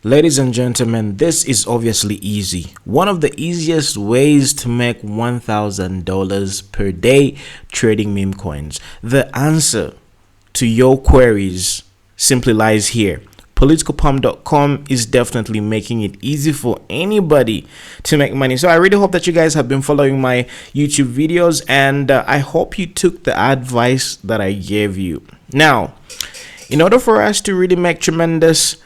Ladies and gentlemen, this is obviously easy. One of the easiest ways to make $1,000 per day trading meme coins. The answer to your queries simply lies here. PoliticalPump.com is definitely making it easy for anybody to make money. So I really hope that you guys have been following my YouTube videos, and I hope you took the advice that I gave you. Now, in order for us to really make tremendous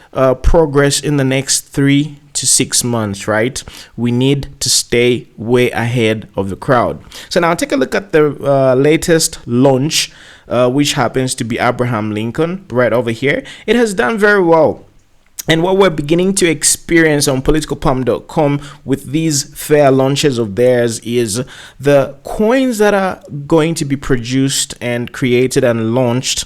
progress in the next 3 to 6 months, right, we need to stay way ahead of the crowd. So now take a look at the latest launch, which happens to be Abraham Lincoln right over here. It has done very well. And what we're beginning to experience on PoliticalPump.com with these fair launches of theirs is the coins that are going to be produced and created and launched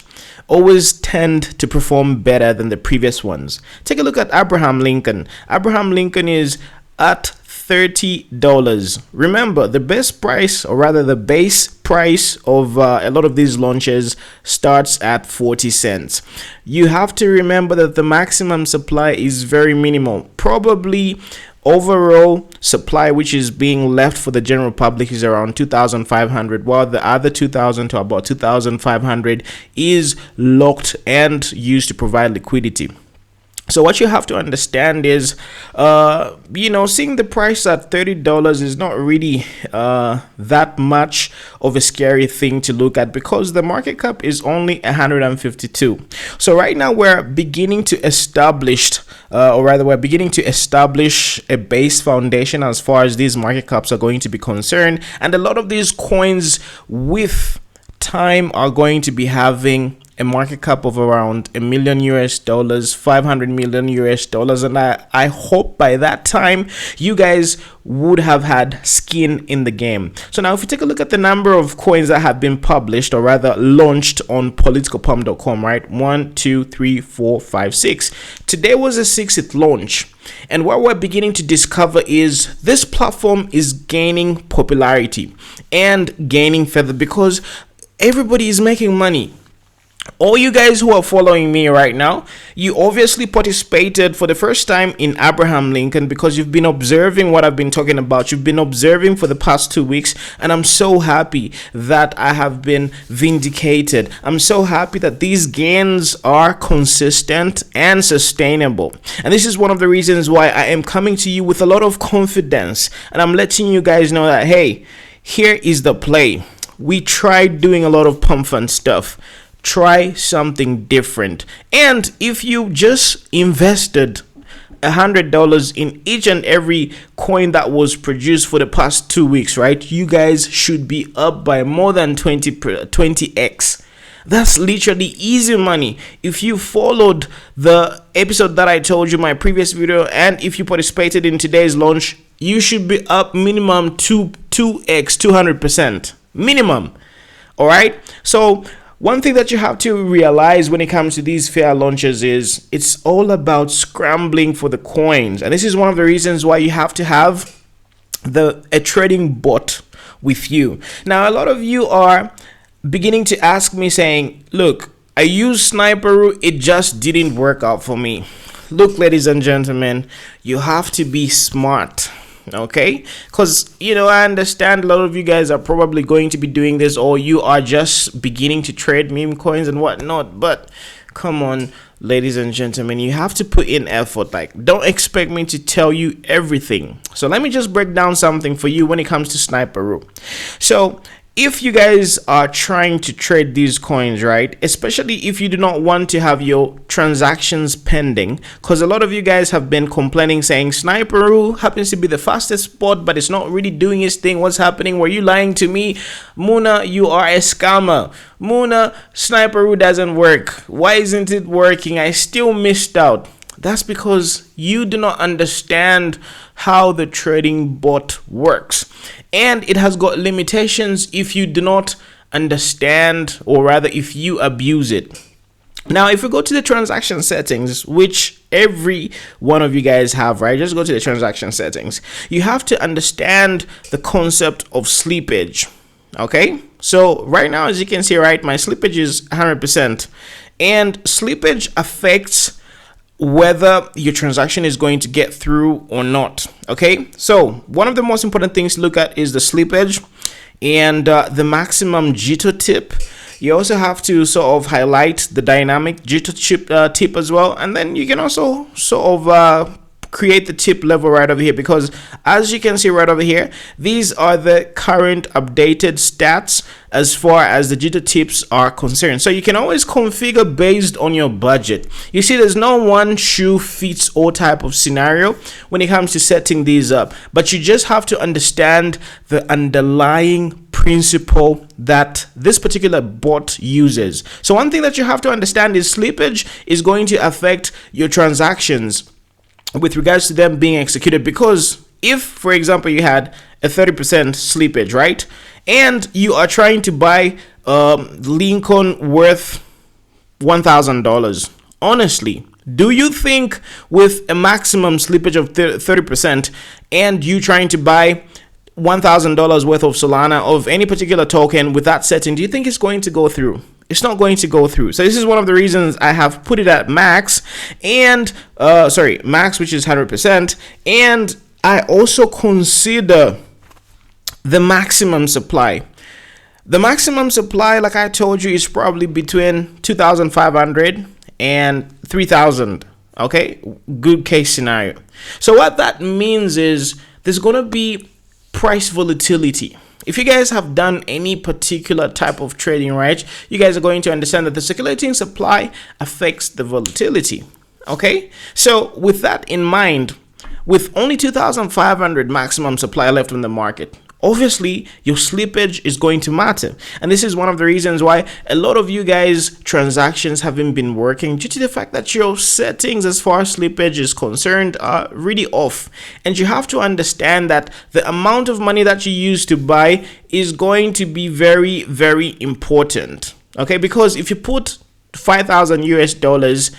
always tend to perform better than the previous ones. Take a look at Abraham Lincoln. Abraham Lincoln is at $30. Remember, the best price, or rather the base price of a lot of these launches starts at 40 cents. You have to remember that the maximum supply is very minimal. Probably overall supply which is being left for the general public is around 2,500, while the other 2,000 to about 2,500 is locked and used to provide liquidity. So what you have to understand is, seeing the price at $30 is not really that much of a scary thing to look at, because the market cap is only 152. So right now we're beginning to establish, we're beginning to establish a base foundation as far as these market caps are going to be concerned. And a lot of these coins with time are going to be having a market cap of around $1 million US, $500 million US, and I hope by that time you guys would have had skin in the game. So now if you take a look at the number of coins that have been published, or rather launched on PoliticalPump.com, right? 1, 2, 3, 4, 5, 6. Today was the 6th launch. And what we're beginning to discover is this platform is gaining popularity and gaining further because everybody is making money. All you guys who are following me right now, you obviously participated for the first time in Abraham Lincoln because you've been observing what I've been talking about. You've been observing for the past 2 weeks, and I'm so happy that I have been vindicated. I'm so happy that these gains are consistent and sustainable. And this is one of the reasons why I am coming to you with a lot of confidence, and I'm letting you guys know that, hey, here is the play. We tried doing a lot of pump fund stuff. Try something different. And if you just invested $100 in each and every coin that was produced for the past 2 weeks, right, you guys should be up by more than 20x. That's literally easy money. If you followed the episode that I told you, my previous video, and if you participated in today's launch, you should be up minimum 2x, 200% minimum. All right, so one thing that you have to realize when it comes to these fair launches is it's all about scrambling for the coins. And this is one of the reasons why you have to have a trading bot with you. Now, a lot of you are beginning to ask me saying, look, I used Sniperoo, it just didn't work out for me. Look, ladies and gentlemen, you have to be smart. Okay, because I understand a lot of you guys are probably going to be doing this, or you are just beginning to trade meme coins and whatnot, but come on, ladies and gentlemen, you have to put in effort. Like, don't expect me to tell you everything. So let me just break down something for you when it comes to Sniperoo. So if you guys are trying to trade these coins, right, especially if you do not want to have your transactions pending, because a lot of you guys have been complaining saying Sniperoo happens to be the fastest spot, but it's not really doing its thing. What's happening? Were you lying to me? Muna, you are a scammer. Muna, Sniperoo doesn't work. Why isn't it working? I still missed out. That's because you do not understand how the trading bot works. And it has got limitations if you do not understand, or rather if you abuse it. Now, if we go to the transaction settings, which every one of you guys have, right? Just go to the transaction settings. You have to understand the concept of slippage. Okay, so right now, as you can see, right, my slippage is 100%, and slippage affects whether your transaction is going to get through or not. Okay, so one of the most important things to look at is the slippage and the maximum jitter tip. You also have to sort of highlight the dynamic jitter tip as well, and then you can also sort of create the tip level right over here, because as you can see right over here, these are the current updated stats as far as the jitter tips are concerned. So you can always configure based on your budget. You see, there's no one shoe fits all type of scenario when it comes to setting these up, but you just have to understand the underlying principle that this particular bot uses. So one thing that you have to understand is slippage is going to affect your transactions with regards to them being executed, because if, for example, you had a 30% slippage, right, and you are trying to buy Lincoln worth $1,000, honestly, do you think with a maximum slippage of 30% and you trying to buy $1,000 worth of Solana of any particular token with that setting, do you think it's going to go through? It's not going to go through. So this is one of the reasons I have put it at max, and max, which is 100%, and I also consider the maximum supply. The maximum supply, like I told you, is probably between 2,500 and 3,000. Okay, good case scenario. So what that means is there's going to be price volatility. If you guys have done any particular type of trading, right, you guys are going to understand that the circulating supply affects the volatility. Okay, so with that in mind, with only 2,500 maximum supply left in the market, obviously your slippage is going to matter, and this is one of the reasons why a lot of you guys transactions haven't been working, due to the fact that your settings as far as slippage is concerned are really off. And you have to understand that the amount of money that you use to buy is going to be very, very important. Okay, because if you put 5,000 US dollars,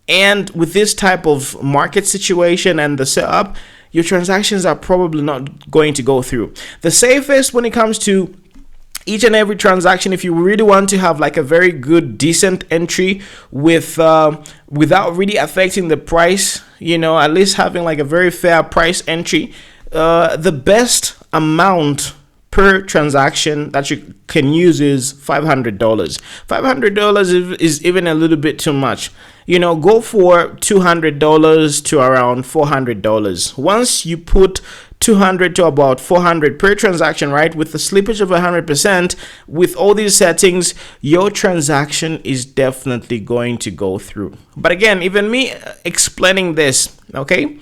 and with this type of market situation and the setup, your transactions are probably not going to go through. The safest when it comes to each and every transaction, if you really want to have like a very good decent entry with without really affecting the price, you know, at least having like a very fair price entry, the best amount per transaction that you can use is $500. $500 is even a little bit too much. You know, go for $200 to around $400. Once you put 200 to about 400 per transaction, right, with the slippage of 100%, with all these settings, your transaction is definitely going to go through. But again, even me explaining this, okay,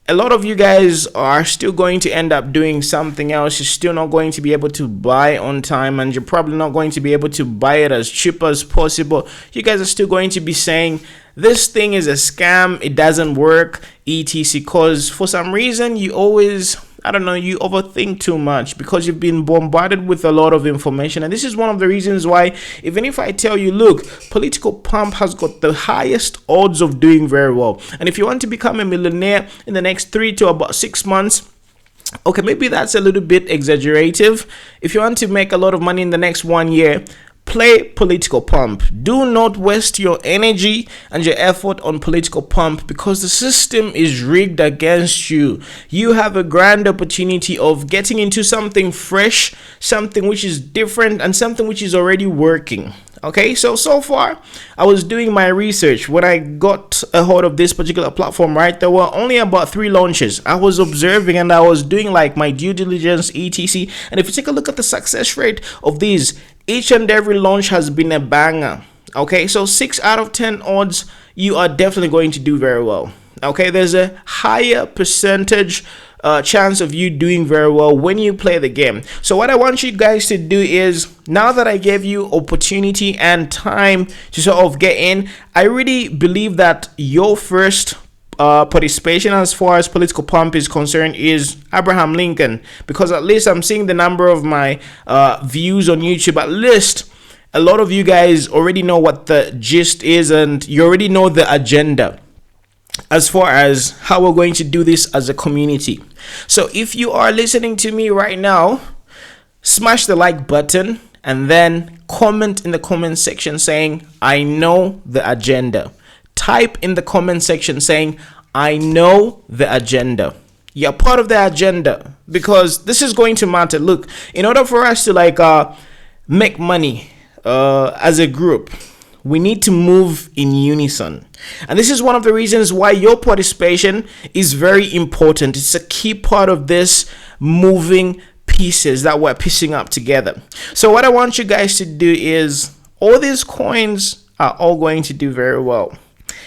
a lot of you guys are still going to end up doing something else. You're still not going to be able to buy on time, and you're probably not going to be able to buy it as cheap as possible. You guys are still going to be saying this thing is a scam, it doesn't work, etc, because for some reason you always, I don't know, you overthink too much because you've been bombarded with a lot of information. And this is one of the reasons why, even if I tell you, look, PoliticalPump has got the highest odds of doing very well, and if you want to become a millionaire in the next 3 to about 6 months, okay, maybe that's a little bit exaggerative. If you want to make a lot of money in the next 1 year, play PoliticalPump. Do not waste your energy and your effort on PoliticalPump, because the system is rigged against you. You have a grand opportunity of getting into something fresh, something which is different, and something which is already working. Okay, so far I was doing my research when I got a hold of this particular platform, right? There were only about 3 launches. I was observing and I was doing like my due diligence, etc. And if you take a look at the success rate of these, each and every launch has been a banger. Okay, so 6 out of 10 odds, you are definitely going to do very well. Okay, there's a higher percentage chance of you doing very well when you play the game. So what I want you guys to do is, now that I gave you opportunity and time to sort of get in, I really believe that your first participation as far as PoliticalPump is concerned is Abraham Lincoln, because at least I'm seeing the number of my views on YouTube, at least a lot of you guys already know what the gist is, and you already know the agenda as far as how we're going to do this as a community. So if you are listening to me right now, smash the like button and then comment in the comment section saying, I know the agenda. type in the comment section saying, I know the agenda. You're part of the agenda, because this is going to matter. Look, in order for us to make money as a group, we need to move in unison. And this is one of the reasons why your participation is very important. It's a key part of this moving pieces that we're piecing up together. So what I want you guys to do is, all these coins are all going to do very well.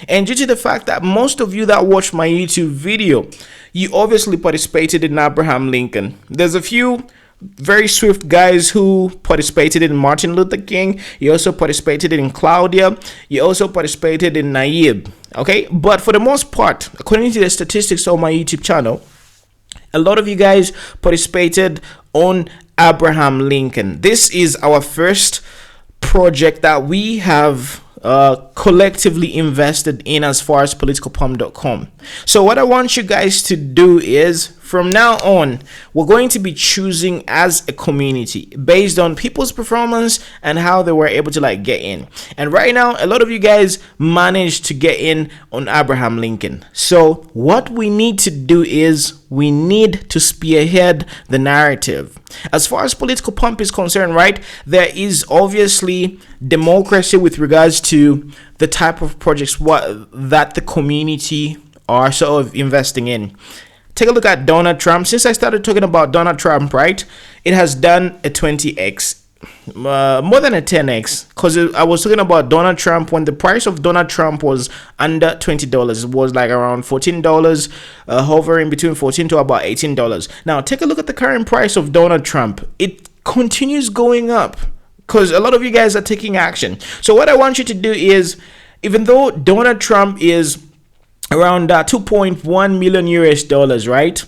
And due to the fact that most of you that watch my YouTube video, you obviously participated in Abraham Lincoln. There's a few very swift guys who participated in Martin Luther King. You also participated in Claudia. You also participated in Nayib. Okay, but for the most part, according to the statistics on my YouTube channel, a lot of you guys participated on Abraham Lincoln. This is our first project that we have collectively invested in as far as PoliticalPump.com. So what I want you guys to do is, from now on, we're going to be choosing as a community based on people's performance and how they were able to get in. And right now, a lot of you guys managed to get in on Abraham Lincoln. So what we need to do is, we need to spearhead the narrative. As far as Political Pump is concerned, right, there is obviously democracy with regards to the type of projects that the community are sort of investing in. Take a look at Donald Trump. Since I started talking about Donald Trump, right, it has done a 20x, more than a 10x, because I was talking about Donald Trump when the price of Donald Trump was under $20. It was like around $14, hovering between $14 to about $18. Now take a look at the current price of Donald Trump. It continues going up because a lot of you guys are taking action. So what I want you to do is, even though Donald Trump is around 2.1 million US dollars, right?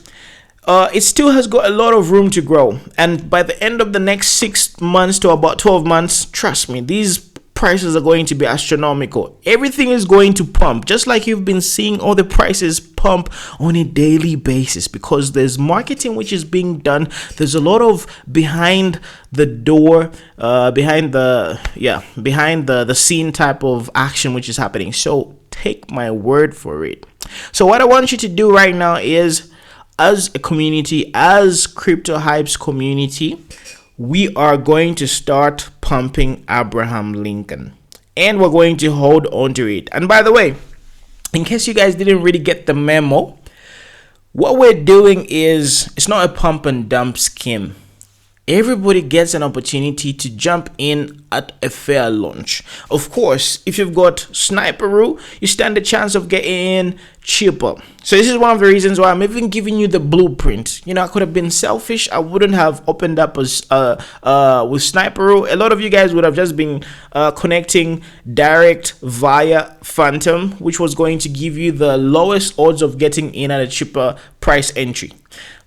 It still has got a lot of room to grow. And by the end of the next 6 months to about 12 months, trust me, these prices are going to be astronomical. Everything is going to pump, just like you've been seeing all the prices pump on a daily basis, because there's marketing which is being done. There's a lot of behind the door, behind the scene type of action which is happening. So take my word for it. So what I want you to do right now is, as a community, as CryptoHype's community, we are going to start pumping Abraham Lincoln, and we're going to hold on to it. And by the way, in case you guys didn't really get the memo, what we're doing is, it's not a pump and dump scheme. Everybody gets an opportunity to jump in at a fair launch. Of course, if you've got Sniperoo, you stand a chance of getting in cheaper. So this is one of the reasons why I'm even giving you the blueprint. You know, I could have been selfish. I wouldn't have opened up with Sniperoo. A lot of you guys would have just been connecting direct via Phantom, which was going to give you the lowest odds of getting in at a cheaper price entry.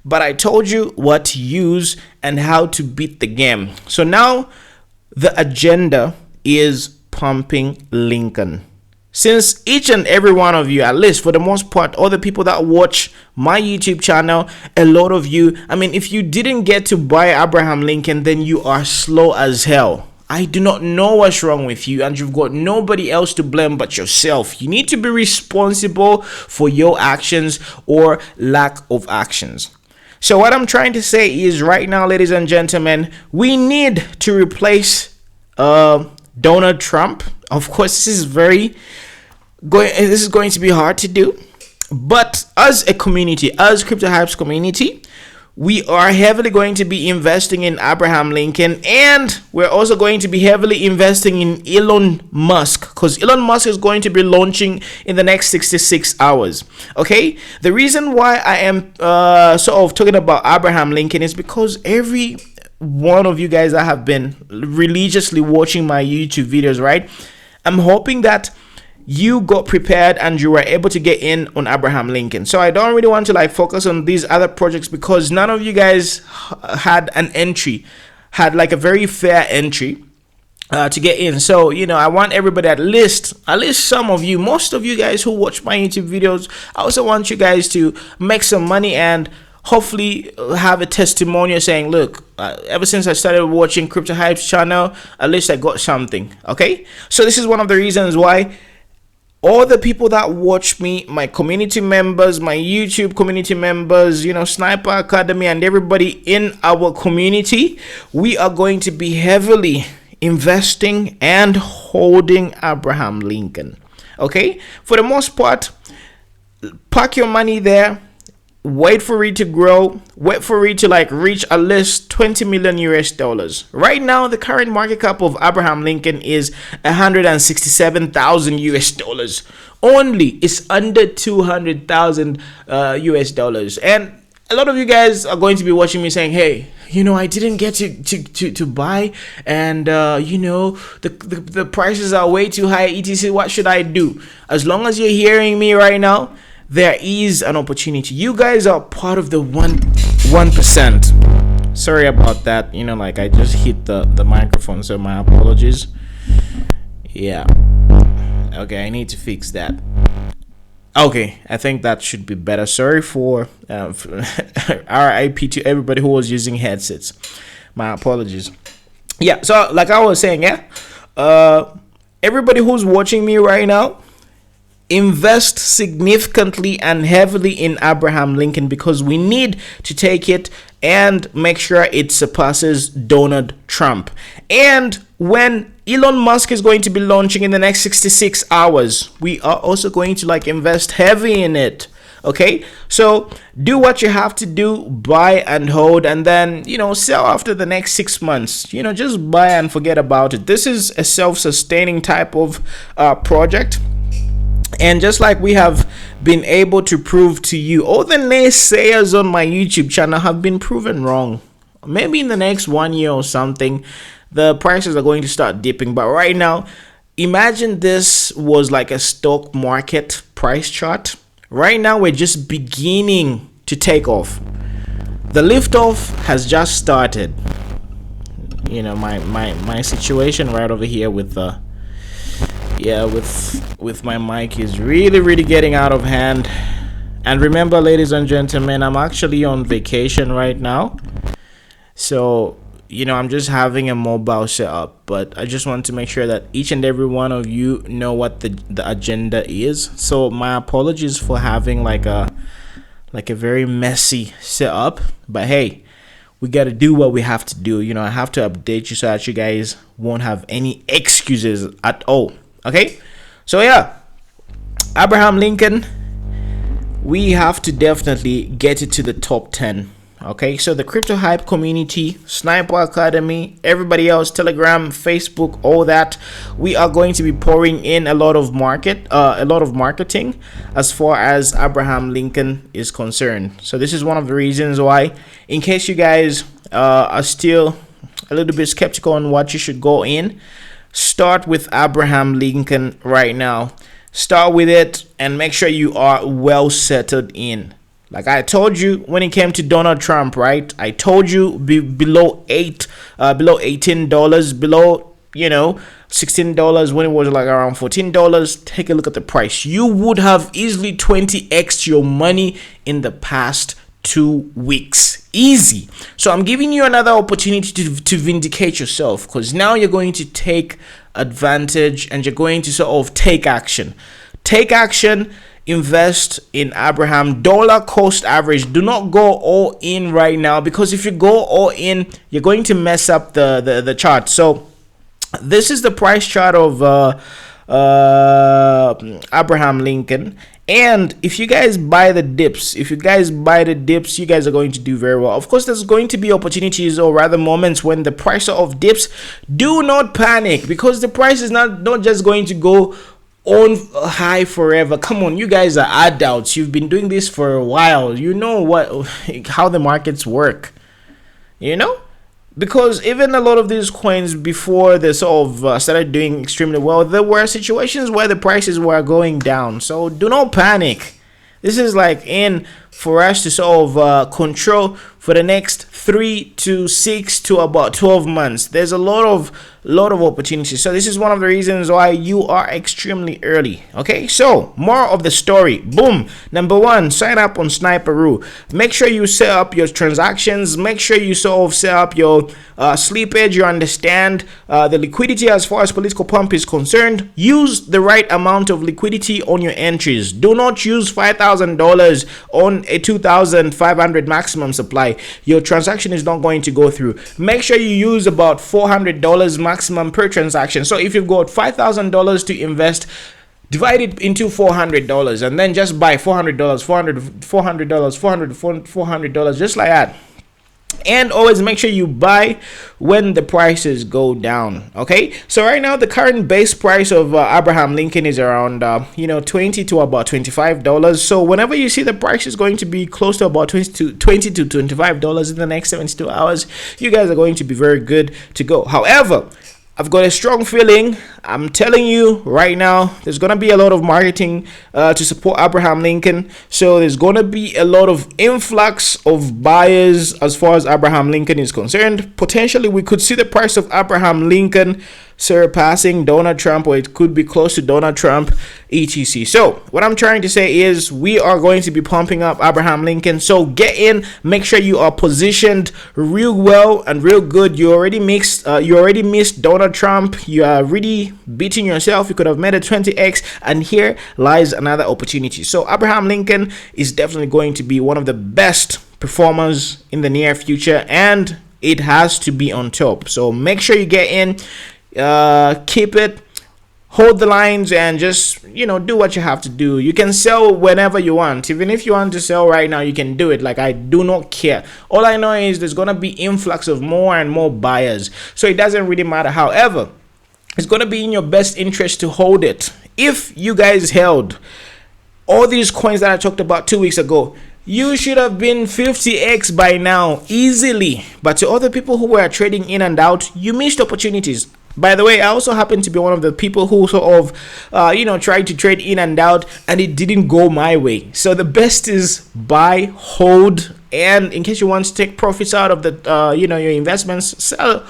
But I told you what to use and how to beat the game. So now the agenda is pumping Lincoln. Since each and every one of you, at least for the most part, all the people that watch my YouTube channel, a lot of you, I mean, if you didn't get to buy Abraham Lincoln, then you are slow as hell. I do not know what's wrong with you, and you've got nobody else to blame but yourself. You need to be responsible for your actions or lack of actions. So what I'm trying to say is, right now, ladies and gentlemen, we need to replace Donald Trump. Of course, this is going to be hard to do, but as a community, as CryptoHype's community, we are heavily going to be investing in Abraham Lincoln, and we're also going to be heavily investing in Elon Musk, because Elon Musk is going to be launching in the next 66 hours. Okay, the reason why I am sort of talking about Abraham Lincoln is because every one of you guys that have been religiously watching my YouTube videos, right, I'm hoping that you got prepared and you were able to get in on Abraham Lincoln. So I don't really want to focus on these other projects, because none of you guys had an entry, had a very fair entry to get in. So, you know, I want everybody, at least some of you, most of you guys who watch my YouTube videos, I also want you guys to make some money and hopefully have a testimonial saying, look, ever since I started watching CryptoHype's channel, at least I got something. Okay, so this is one of the reasons why all the people that watch me, my community members, my YouTube community members, you know, Sniper Academy, and everybody in our community, we are going to be heavily investing and holding Abraham Lincoln. Okay, for the most part, park your money there, wait for it to grow, wait for it to like reach at least 20 million US dollars. Right now, the current market cap of Abraham Lincoln is 167,000 US dollars. Only it's under 200,000 US dollars. And a lot of you guys are going to be watching me saying, hey, you know, I didn't get to buy, and you know, the prices are way too high, etc. What should I do? As long as you're hearing me right now, there is an opportunity. You guys are part of the 1%. Sorry about that. You know, like I just hit the microphone, so my apologies. Yeah. Okay, I need to fix that. Okay, I think that should be better. Sorry for RIP to everybody who was using headsets. My apologies. Yeah, so like I was saying, yeah, everybody who's watching me right now, invest significantly and heavily in Abraham Lincoln, because we need to take it and make sure it surpasses Donald Trump. And when Elon Musk is going to be launching in the next 66 hours, we are also going to like invest heavy in it. Okay, so do what you have to do, buy and hold, and then, you know, sell after the next 6 months. You know, just buy and forget about it. This is a self-sustaining type of project. And just like we have been able to prove to you, all the naysayers on my YouTube channel have been proven wrong. Maybe in the next 1 year or something, the prices are going to start dipping. But right now, imagine this was like a stock market price chart. Right now, we're just beginning to take off. The liftoff has just started. You know, my situation right over here with the with my mic is really getting out of hand. And remember, ladies and gentlemen, I'm actually on vacation right now, so you know, I'm just having a mobile setup, but I just want to make sure that each and every one of you know what the agenda is. So my apologies for having like a very messy setup, but hey, we got to do what we have to do. You know, I have to update you so that you guys won't have any excuses at all. Okay, so yeah, Abraham Lincoln, we have to definitely get it to the top 10. Okay, so the Crypto Hype community, Sniper Academy, everybody else, Telegram, Facebook, all that, we are going to be pouring in a lot of marketing as far as Abraham Lincoln is concerned. So this is one of the reasons why, in case you guys are still a little bit skeptical on what you should go in, start with Abraham Lincoln right now. Start with it and make sure you are well settled in. Like I told you when it came to Donald Trump, right? I told you below $18, below, you know, $16 when it was like around $14. Take a look at the price. You would have easily 20x your money in the past 2 weeks. Easy. So I'm giving you another opportunity to vindicate yourself, because now you're going to take advantage and you're going to sort of take action. Take action. Invest in Abraham. Dollar cost average. Do not go all in right now, because if you go all in, you're going to mess up the chart. So this is the price chart of Abraham Lincoln. And if you guys buy the dips, you guys are going to do very well. Of course, there's going to be opportunities, or rather moments, when the price of dips. Do not panic, because the price is not just going to go on high forever. Come on, you guys are adults. You've been doing this for a while. You know how the markets work. You know, because even a lot of these coins, before they sort of started doing extremely well, there were situations where the prices were going down. So do not panic. This is like in for us to sort of control for the next 3 to 6 to about 12 months. There's a lot of opportunities. So this is one of the reasons why you are extremely early. Okay, so more of the story. Boom. Number one, sign up on Sniperoo. Make sure you set up your transactions. Make sure you sort of set up your slippage. You understand the liquidity as far as PoliticalPump is concerned. Use the right amount of liquidity on your entries. Do not use $5,000 on a 2,500 maximum supply. Your transaction is not going to go through. Make sure you use about $400 maximum per transaction. So if you've got $5,000 to invest, divide it into $400 and then just buy $400, $400, just like that. And always make sure you buy when the prices go down. Okay, so right now the current base price of Abraham Lincoln is around $20 to about $25. So whenever you see the price is going to be close to about $20 to $25 in the next 72 hours, you guys are going to be very good to go. However, I've got a strong feeling, I'm telling you right now, there's going to be a lot of marketing to support Abraham Lincoln. So there's going to be a lot of influx of buyers as far as Abraham Lincoln is concerned. Potentially, we could see the price of Abraham Lincoln surpassing Donald Trump, or it could be close to Donald Trump, etc. So what I'm trying to say is we are going to be pumping up Abraham Lincoln. So get in, make sure you are positioned real well and real good. You already missed Donald Trump. You are really beating yourself. You could have made a 20x, and here lies another opportunity. So Abraham Lincoln is definitely going to be one of the best performers in the near future, and it has to be on top. So make sure you get in. Keep it, hold the lines, and just do what you have to do. You can sell whenever you want. Even if you want to sell right now, you can do it. Like, I do not care. All I know is there's gonna be influx of more and more buyers, so it doesn't really matter. However, it's gonna be in your best interest to hold it. If you guys held all these coins that I talked about 2 weeks ago, you should have been 50x by now easily. But to other people who were trading in and out, you missed opportunities. By the way, I also happen to be one of the people who sort of, tried to trade in and out, and it didn't go my way. So the best is buy, hold, and in case you want to take profits out of the, your investments, sell.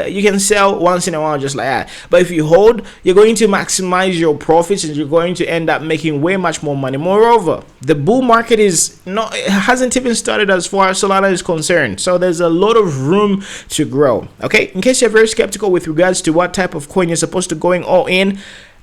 You can sell once in a while, just like that. But if you hold, you're going to maximize your profits, and you're going to end up making way much more money. Moreover, the bull market hasn't even started as far as Solana is concerned. So there's a lot of room to grow. Okay, in case you're very skeptical with regards to what type of coin you're supposed to going all in,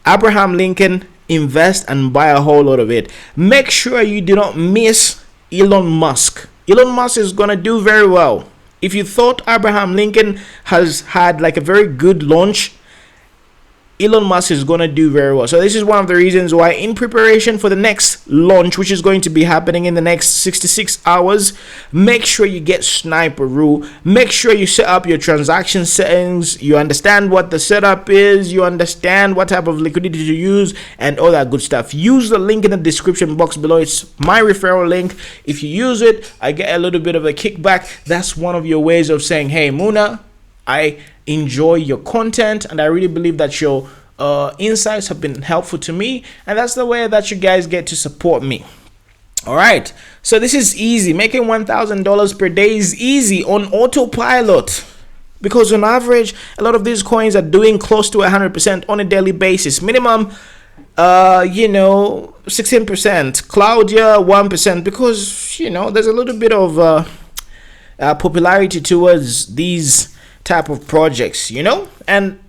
Abraham Lincoln, invest and buy a whole lot of it. Make sure you do not miss Elon Musk. Elon Musk is going to do very well. If you thought Abraham Lincoln has had like a very good launch, Elon Musk is going to do very well. So this is one of the reasons why, in preparation for the next launch, which is going to be happening in the next 66 hours, make sure you get Sniperoo. Make sure you set up your transaction settings. You understand what the setup is. You understand what type of liquidity to use and all that good stuff. Use the link in the description box below. It's my referral link. If you use it, I get a little bit of a kickback. That's one of your ways of saying, hey, Muna, I enjoy your content, and I really believe that your insights have been helpful to me, and that's the way that you guys get to support me. All right, so this is easy. Making $1,000 per day is easy on autopilot, because on average a lot of these coins are doing close to 100% on a daily basis. Minimum 16%, Claudia 1%, because there's a little bit of popularity towards these type of projects, and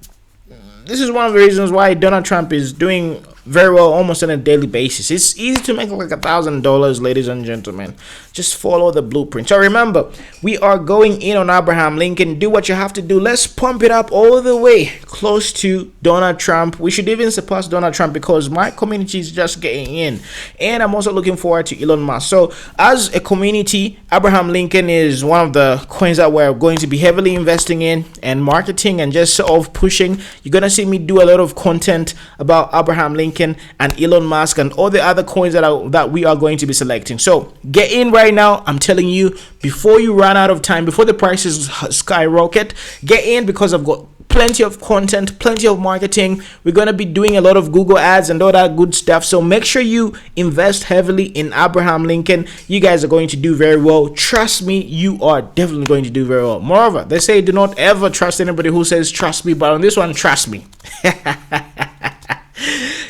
this is one of the reasons why Donald Trump is doing very well almost on a daily basis. It's easy to make like $1,000, ladies and gentlemen. Just follow the blueprint. So remember, we are going in on Abraham Lincoln. Do what you have to do. Let's pump it up all the way close to Donald Trump. We should even surpass Donald Trump, because my community is just getting in, and I'm also looking forward to Elon Musk. So as a community, Abraham Lincoln is one of the coins that we're going to be heavily investing in and marketing and just sort of pushing. You're gonna see me do a lot of content about Abraham Lincoln and Elon Musk and all the other coins that we are going to be selecting. So get in right now. I'm telling you, before you run out of time, before the prices skyrocket, get in, because I've got plenty of content, plenty of marketing. We're going to be doing a lot of Google ads and all that good stuff. So make sure you invest heavily in Abraham Lincoln. You guys are going to do very well. Trust me, you are definitely going to do very well. Moreover, they say do not ever trust anybody who says trust me, but on this one, trust me.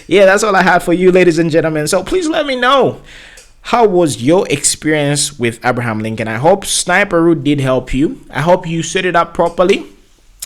Yeah, that's all I have for you, ladies and gentlemen. So please let me know, how was your experience with Abraham Lincoln? I hope Sniperoo did help you. I hope you set it up properly.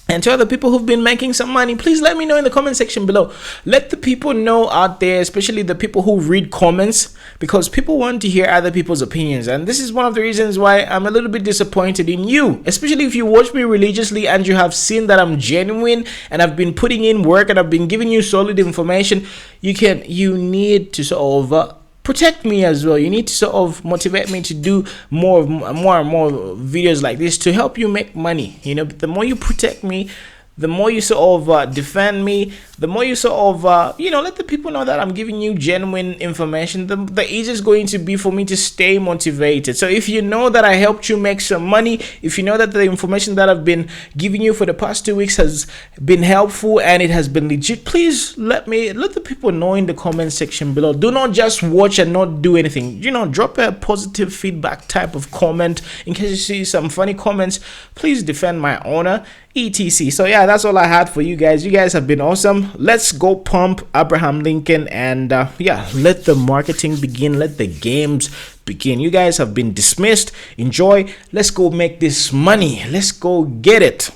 And to other people who've been making some money, please let me know in the comment section below. Let the people know out there, especially the people who read comments, because people want to hear other people's opinions. And this is one of the reasons why I'm a little bit disappointed in you, especially if you watch me religiously and you have seen that I'm genuine and I've been putting in work and I've been giving you solid information. You need to sort of protect me as well. You need to sort of motivate me to do more and more videos like this to help you make money. You know, the more you protect me, the more you sort of defend me, the more you sort of let the people know that I'm giving you genuine information, the easier it's going to be for me to stay motivated. So if you know that I helped you make some money, if you know that the information that I've been giving you for the past 2 weeks has been helpful and it has been legit, please let the people know in the comment section below. Do not just watch and not do anything. You know, drop a positive feedback type of comment. In case you see some funny comments, please defend my honor, etc. So yeah, that's all I had for you guys. You guys have been awesome. Let's go pump Abraham Lincoln, and yeah, let the marketing begin, let the games begin. You guys have been dismissed. Enjoy. Let's go make this money. Let's go get it.